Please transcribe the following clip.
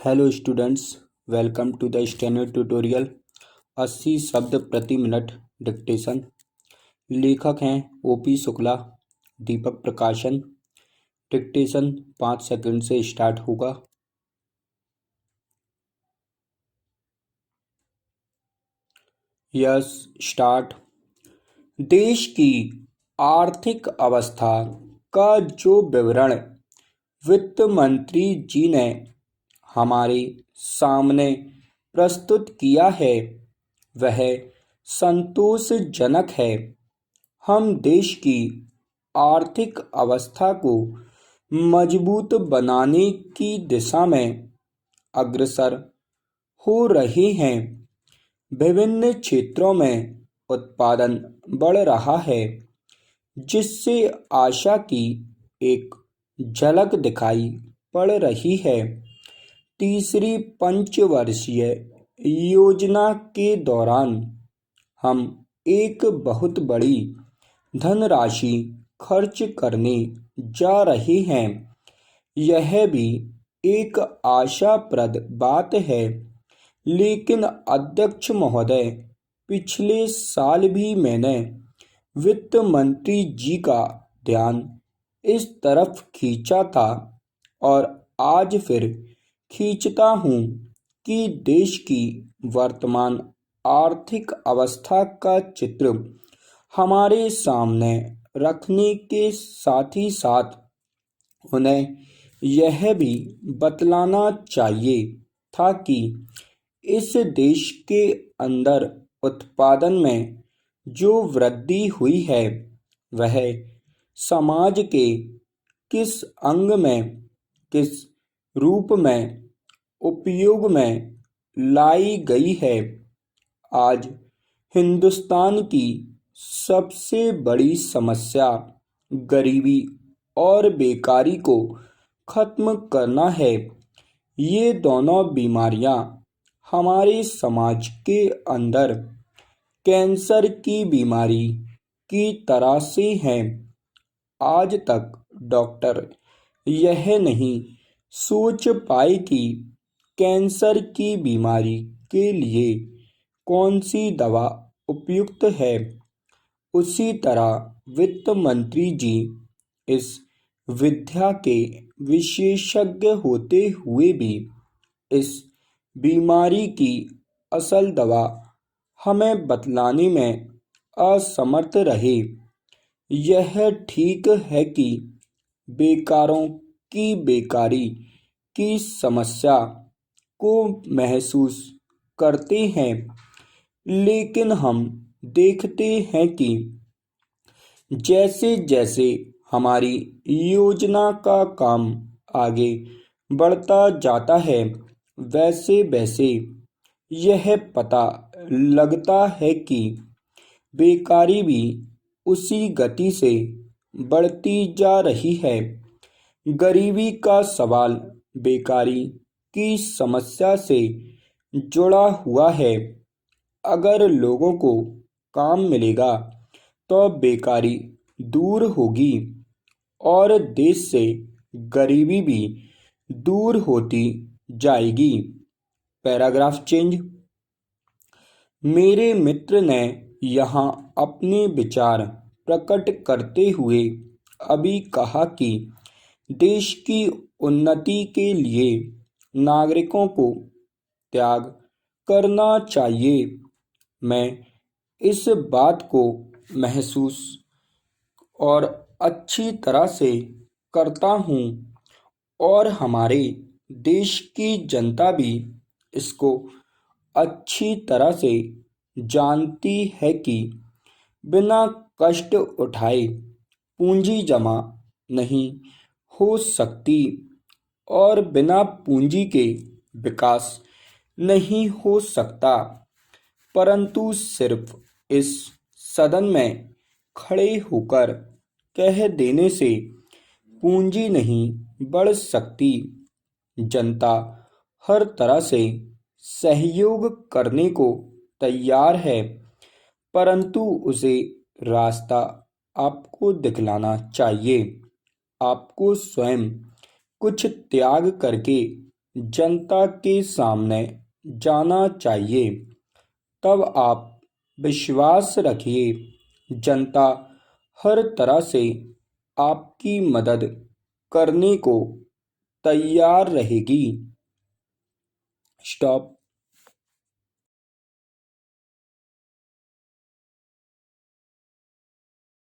Hello students, welcome to the steno tutorial. 80 शब्द प्रति minute dictation. लेखक हैं ओपी शुक्ला, दीपक प्रकाशन। डिक्टेशन 5 सेकंड से स्टार्ट होगा। Yes, start. देश की आर्थिक अवस्था का जो विवरण वित्त मंत्री जी ने हमारे सामने प्रस्तुत किया है वह संतोषजनक है। हम देश की आर्थिक अवस्था को मजबूत बनाने की दिशा में अग्रसर हो रहे हैं। विभिन्न क्षेत्रों में उत्पादन बढ़ रहा है, जिससे आशा की एक झलक दिखाई पड़ रही है। तीसरी पंचवर्षीय योजना के दौरान हम एक बहुत बड़ी धनराशि खर्च करने जा रहे हैं। यह भी एक आशाप्रद बात है, लेकिन अध्यक्ष महोदय, पिछले साल भी मैंने वित्त मंत्री जी का ध्यान इस तरफ खींचा था और आज फिर खींचता हूँ कि देश की वर्तमान आर्थिक अवस्था का चित्र हमारे सामने रखने के साथ ही साथ उन्हें यह भी बतलाना चाहिए था कि इस देश के अंदर उत्पादन में जो वृद्धि हुई है वह समाज के किस अंग में, किस रूप में उपयोग में लाई गई है। आज हिंदुस्तान की सबसे बड़ी समस्या गरीबी और बेकारी को खत्म करना है। ये दोनों बीमारियां हमारे समाज के अंदर कैंसर की बीमारी की तरह से हैं। आज तक डॉक्टर यह नहीं सोच पाए कि कैंसर की बीमारी के लिए कौन सी दवा उपयुक्त है। उसी तरह वित्त मंत्री जी इस विद्या के विशेषज्ञ होते हुए भी इस बीमारी की असल दवा हमें बतलाने में असमर्थ रहे। यह ठीक है कि बेकारों की बेकारी की समस्या को महसूस करते हैं, लेकिन हम देखते हैं कि जैसे जैसे हमारी योजना का काम आगे बढ़ता जाता है, वैसे वैसे यह पता लगता है कि बेकारी भी उसी गति से बढ़ती जा रही है। गरीबी का सवाल बेकारी की समस्या से जुड़ा हुआ है। अगर लोगों को काम मिलेगा तो बेकारी दूर होगी और देश से गरीबी भी दूर होती जाएगी। Paragraph change. मेरे मित्र ने यहाँ अपने विचार प्रकट करते हुए अभी कहा कि देश की उन्नति के लिए नागरिकों को त्याग करना चाहिए। मैं इस बात को महसूस और अच्छी तरह से करता हूँ और हमारे देश की जनता भी इसको अच्छी तरह से जानती है कि बिना कष्ट उठाए पूंजी जमा नहीं हो सकती और बिना पूंजी के विकास नहीं हो सकता। परंतु सिर्फ इस सदन में खड़े होकर कह देने से पूंजी नहीं बढ़ सकती। जनता हर तरह से सहयोग करने को तैयार है, परंतु उसे रास्ता आपको दिखलाना चाहिए। आपको स्वयं कुछ त्याग करके जनता के सामने जाना चाहिए। तब आप विश्वास रखिए जनता हर तरह से आपकी मदद करने को तैयार रहेगी। स्टॉप।